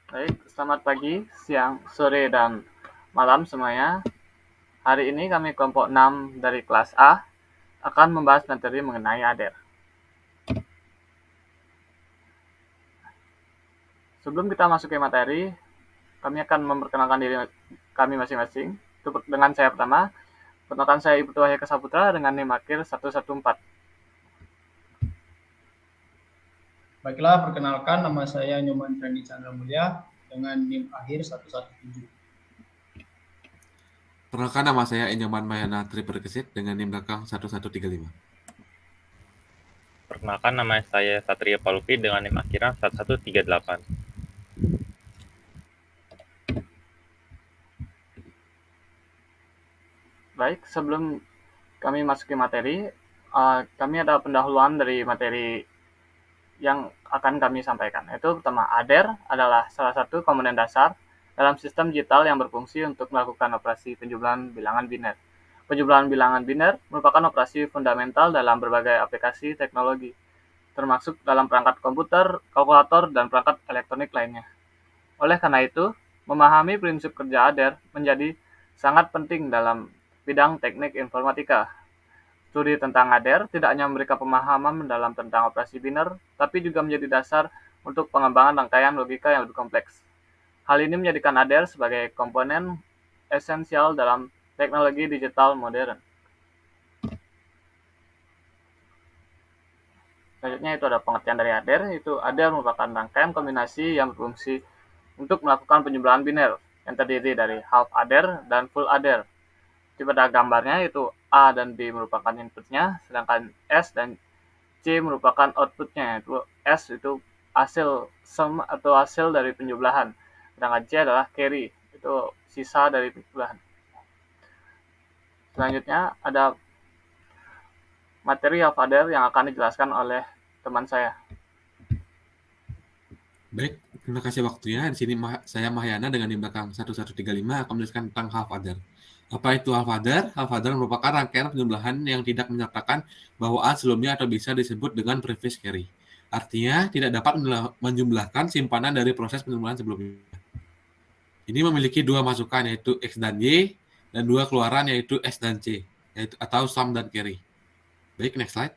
Baik, selamat pagi, siang, sore, dan malam semuanya. Hari ini kami kelompok 6 dari kelas A akan membahas materi mengenai ADER. Sebelum kita masuk ke materi, kami akan memperkenalkan diri kami masing-masing. Dengan saya pertama, perkenalkan saya Ibtu Wahya Saputra dengan NIM akhir 114. Baiklah, perkenalkan nama saya Nyoman Randi Chandra Mulya dengan NIM akhir 117. Perkenalkan nama saya Enyoman Mayana Triperkesit dengan NIM belakang 1135. Perkenalkan nama saya Satria Palupi dengan NIM akhiran 1138. Baik, sebelum kami masuki materi, kami ada pendahuluan dari materi yang akan kami sampaikan. Yaitu pertama, ADER adalah salah satu komponen dasar dalam sistem digital yang berfungsi untuk melakukan operasi penjumlahan bilangan biner. Penjumlahan bilangan biner merupakan operasi fundamental dalam berbagai aplikasi teknologi, termasuk dalam perangkat komputer, kalkulator, dan perangkat elektronik lainnya. Oleh karena itu, memahami prinsip kerja ADER menjadi sangat penting dalam bidang teknik informatika. Studi tentang ADER tidak hanya memberikan pemahaman mendalam tentang operasi biner, tapi juga menjadi dasar untuk pengembangan rangkaian logika yang lebih kompleks. Hal ini menjadikan ADER sebagai komponen esensial dalam teknologi digital modern. Selanjutnya itu ada pengertian dari ADER, yaitu ADER merupakan rangkaian kombinasi yang berfungsi untuk melakukan penjumlahan biner, yang terdiri dari half ADER dan full ADER. Pada gambarnya itu A dan B merupakan inputnya, sedangkan S dan C merupakan outputnya, yaitu S itu hasil sum atau hasil dari penjumlahan, sedangkan C adalah carry, itu sisa dari penjumlahan. Selanjutnya ada materi of ADER yang akan dijelaskan oleh teman saya. Baik, terima kasih waktunya. Di sini saya Mahyana dengan NIM belakang 1135 akan menjelaskan tentang half adder. Apa itu half adder? Half adder merupakan rangkaian penjumlahan yang tidak menyertakan bahwa A sebelumnya atau bisa disebut dengan previous carry. Artinya tidak dapat menjumlahkan simpanan dari proses penjumlahan sebelumnya. Ini memiliki dua masukan yaitu X dan Y dan dua keluaran yaitu S dan C, yaitu atau sum dan carry. Baik, next slide.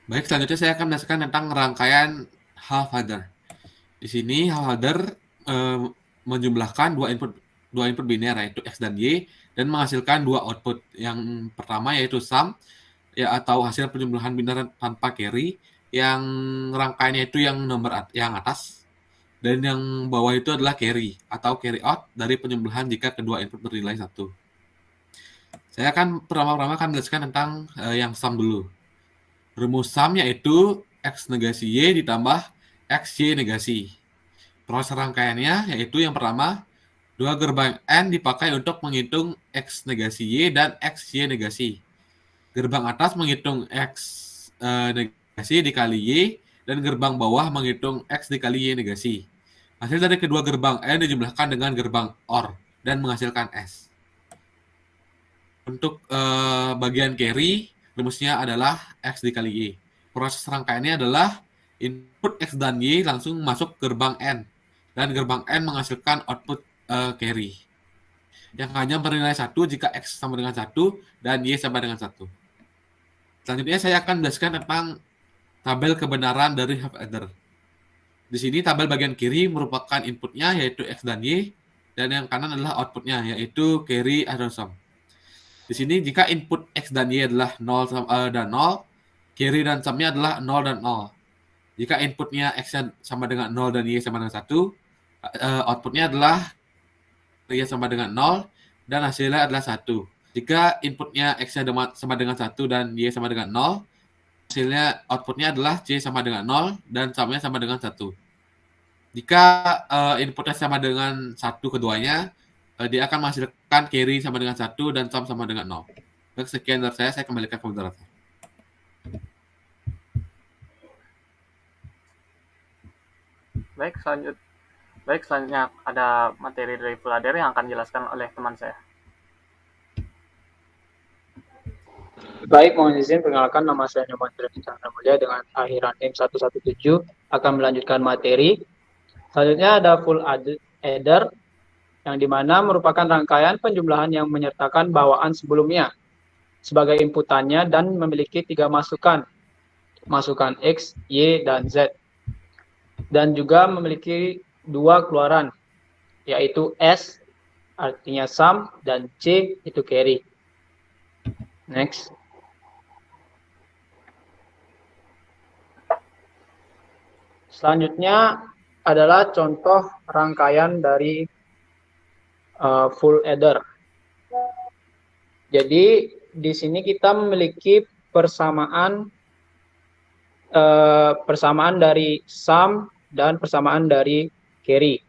Baik, selanjutnya saya akan menjelaskan tentang rangkaian half adder. Di sini half adder menjumlahkan dua input biner yaitu X dan Y dan menghasilkan dua output. Yang pertama yaitu sum ya atau hasil penjumlahan biner tanpa carry, yang rangkaiannya itu yang nomor yang atas, dan yang bawah itu adalah carry atau carry out dari penjumlahan jika kedua input bernilai 1. Saya akan pertama-tama akan menjelaskan tentang yang sum dulu. Rumus sum yaitu X negasi Y ditambah X Y negasi. Proses rangkaiannya yaitu yang pertama, dua gerbang N dipakai untuk menghitung X negasi Y dan X Y negasi. Gerbang atas menghitung X negasi dikali Y, dan gerbang bawah menghitung X dikali Y negasi. Hasil dari kedua gerbang N dijumlahkan dengan gerbang OR dan menghasilkan S. Untuk bagian carry, rumusnya adalah X dikali Y. Proses rangkaiannya adalah input X dan Y langsung masuk gerbang N, dan gerbang N menghasilkan output carry yang hanya bernilai 1 jika X sama dengan 1 dan Y sama dengan 1. Selanjutnya saya akan menjelaskan tentang tabel kebenaran dari half adder. Di sini tabel bagian kiri merupakan inputnya yaitu X dan Y, dan yang kanan adalah outputnya yaitu carry atau sum. Di sini jika input X dan Y adalah 0 dan 0, carry dan sumnya adalah 0 dan 0. Jika inputnya X sama dengan 0 dan Y sama dengan 1, outputnya adalah Y sama dengan 0 dan hasilnya adalah 1. Jika inputnya X sama dengan 1 dan Y sama dengan 0, hasilnya outputnya adalah C sama dengan 0 dan sumnya sama dengan 1. Jika inputnya sama dengan 1 keduanya, dia akan menghasilkan carry sama dengan 1 dan sum sama dengan 0. Sekian dari saya kembalikan ke moderator. Baik, selanjutnya ada materi dari full adder yang akan dijelaskan oleh teman saya. Baik, mohon izin perkenalkan, nama saya Nyoman Treni Chandra Mulia dengan akhiran NIM 117 akan melanjutkan materi. Selanjutnya ada full adder yang dimana merupakan rangkaian penjumlahan yang menyertakan bawaan sebelumnya sebagai inputannya dan memiliki 3 masukan, masukan X, Y, dan Z. Dan juga memiliki 2 keluaran, yaitu S artinya sum dan C itu carry. Next. Selanjutnya adalah contoh rangkaian dari full adder. Jadi di sini kita memiliki persamaan dari sum dan persamaan dari carry.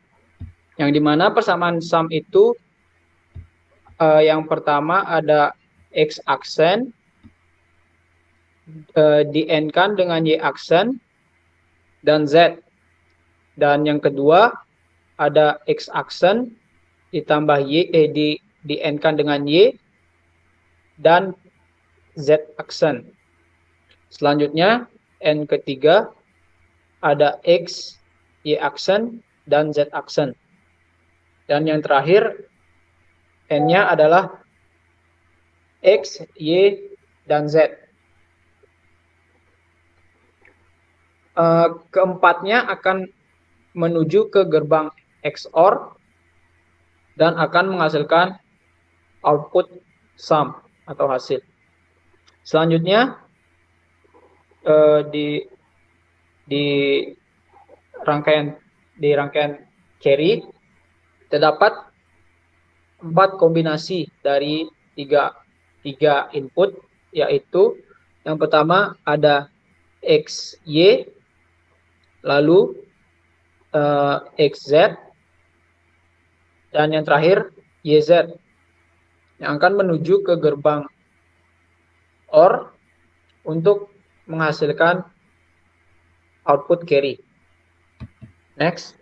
Yang dimana persamaan sum itu yang pertama ada X aksen di-n-kan dengan Y aksen dan Z. Dan yang kedua ada X aksen ditambah Y di-n-kan dengan Y dan Z aksen. Selanjutnya n ketiga ada X, Y aksen dan Z aksen. Dan yang terakhir n-nya adalah X, Y dan Z. Keempatnya akan menuju ke gerbang XOR dan akan menghasilkan output sum atau hasil. Selanjutnya di rangkaian carry terdapat 4 kombinasi dari tiga input, yaitu yang pertama ada XY, lalu XZ, dan yang terakhir YZ yang akan menuju ke gerbang OR untuk menghasilkan output carry. Next.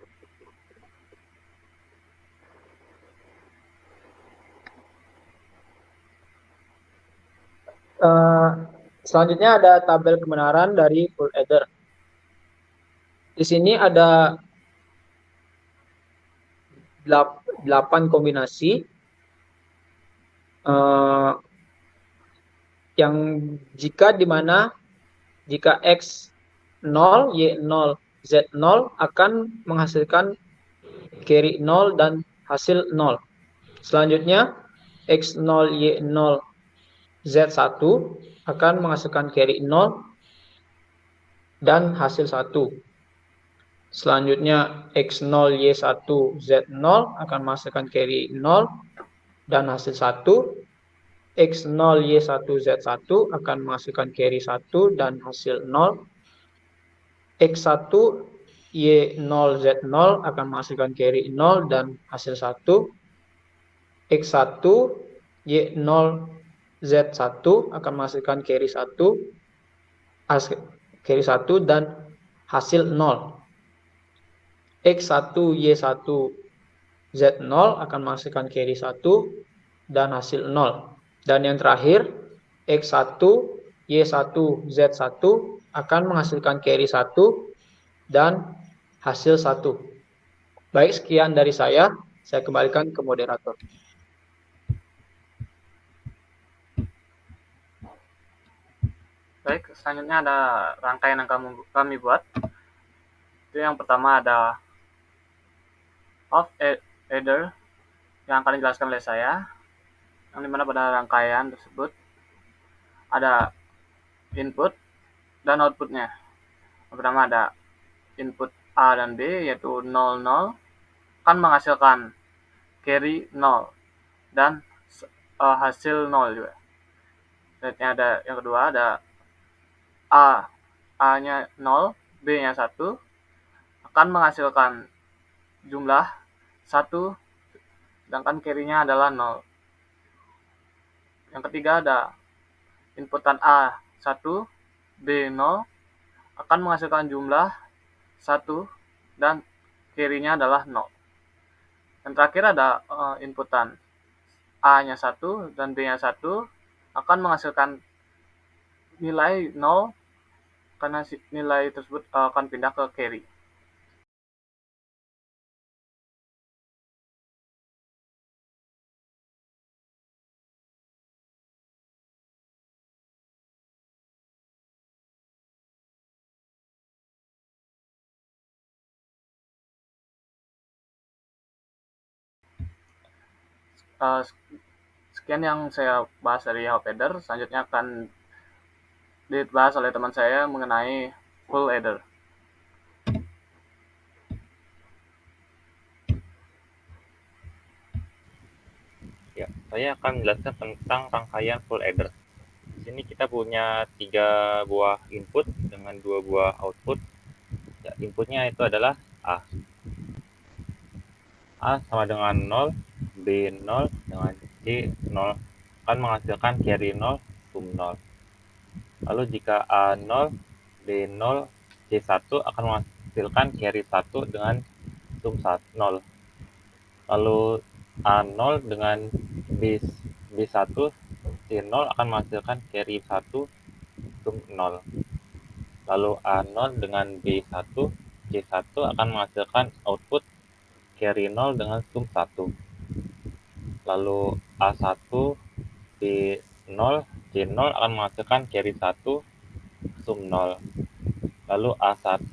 Selanjutnya ada tabel kebenaran dari full adder. Di sini ada 8 kombinasi yang jika X 0, Y 0, Z 0 akan menghasilkan carry 0 dan hasil 0. Selanjutnya X 0, Y 0, Z 1 akan menghasilkan carry 0 dan hasil 1. Selanjutnya X0, Y1, Z0 akan menghasilkan carry 0 dan hasil 1. X0, Y1, Z1 akan menghasilkan carry 1 dan hasil 0. X1, Y0, Z0 akan menghasilkan carry 0 dan hasil 1. X1, Y0, Z1 akan menghasilkan carry 1 dan hasil 0. X1, Y1, Z0 akan menghasilkan carry 1 dan hasil 0. Dan yang terakhir, X1, Y1, Z1 akan menghasilkan carry 1 dan hasil 1. Baik, sekian dari saya kembalikan ke moderator. Baik, selanjutnya ada rangkaian yang kami buat. Itu yang pertama ada of adder yang akan dijelaskan oleh saya, yang dimana pada rangkaian tersebut ada input dan outputnya. Yang pertama ada input A dan B, yaitu 0, 0 akan menghasilkan carry 0 dan hasil 0 juga. Selanjutnya ada yang kedua ada A-nya 0, B-nya 1 akan menghasilkan jumlah 1, sedangkan carry-nya adalah 0. Yang ketiga ada inputan A 1, B 0 akan menghasilkan jumlah 1 dan carry-nya adalah 0. Yang terakhir ada inputan A-nya 1 dan B-nya 1 akan menghasilkan nilai 0 karena nilai tersebut akan pindah ke carry. Uh, Sekian yang saya bahas dari half adder. Selanjutnya akan dibahas oleh teman saya mengenai full adder. Ya, saya akan menjelaskan tentang rangkaian full adder. Di sini kita punya 3 buah input dengan 2 buah output. Ya, inputnya itu adalah A. A sama dengan 0, B 0, dengan C 0 akan menghasilkan carry 0, sum 0. Lalu jika A 0, B 0, C 1 akan menghasilkan carry 1 dengan sum 0. Lalu A 0 dengan B 1, C 0 akan menghasilkan carry 1, sum 0. Lalu A 0 dengan B 1, C 1 akan menghasilkan output carry 0 dengan sum 1. Lalu A 1, B 0, C 0 akan menghasilkan carry 1, sum 0. Lalu A 1,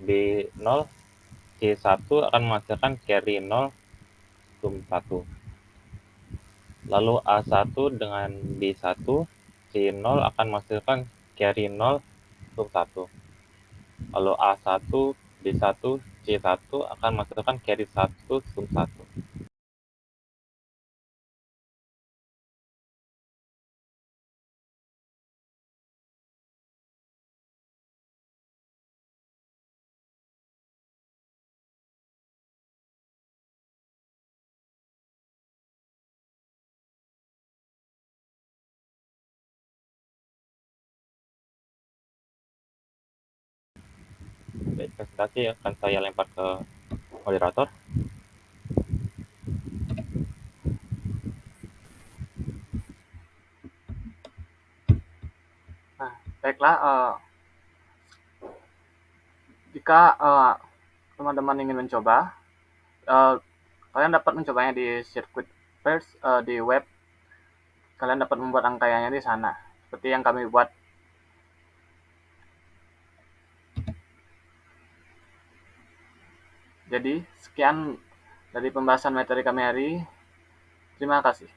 B 0, C 1 akan menghasilkan carry 0, sum 1. Lalu A 1 dengan B 1, C 0 akan menghasilkan carry 0, sum 1. Lalu A 1, B 1, C 1 akan menghasilkan carry 1, sum 1. Baik, presentasi akan saya lempar ke moderator. Nah, baiklah, jika teman-teman ingin mencoba, kalian dapat mencobanya di Circuit First di web. Kalian dapat membuat rangkaiannya di sana, seperti yang kami buat. Jadi, sekian dari pembahasan materi kami hari. Terima kasih.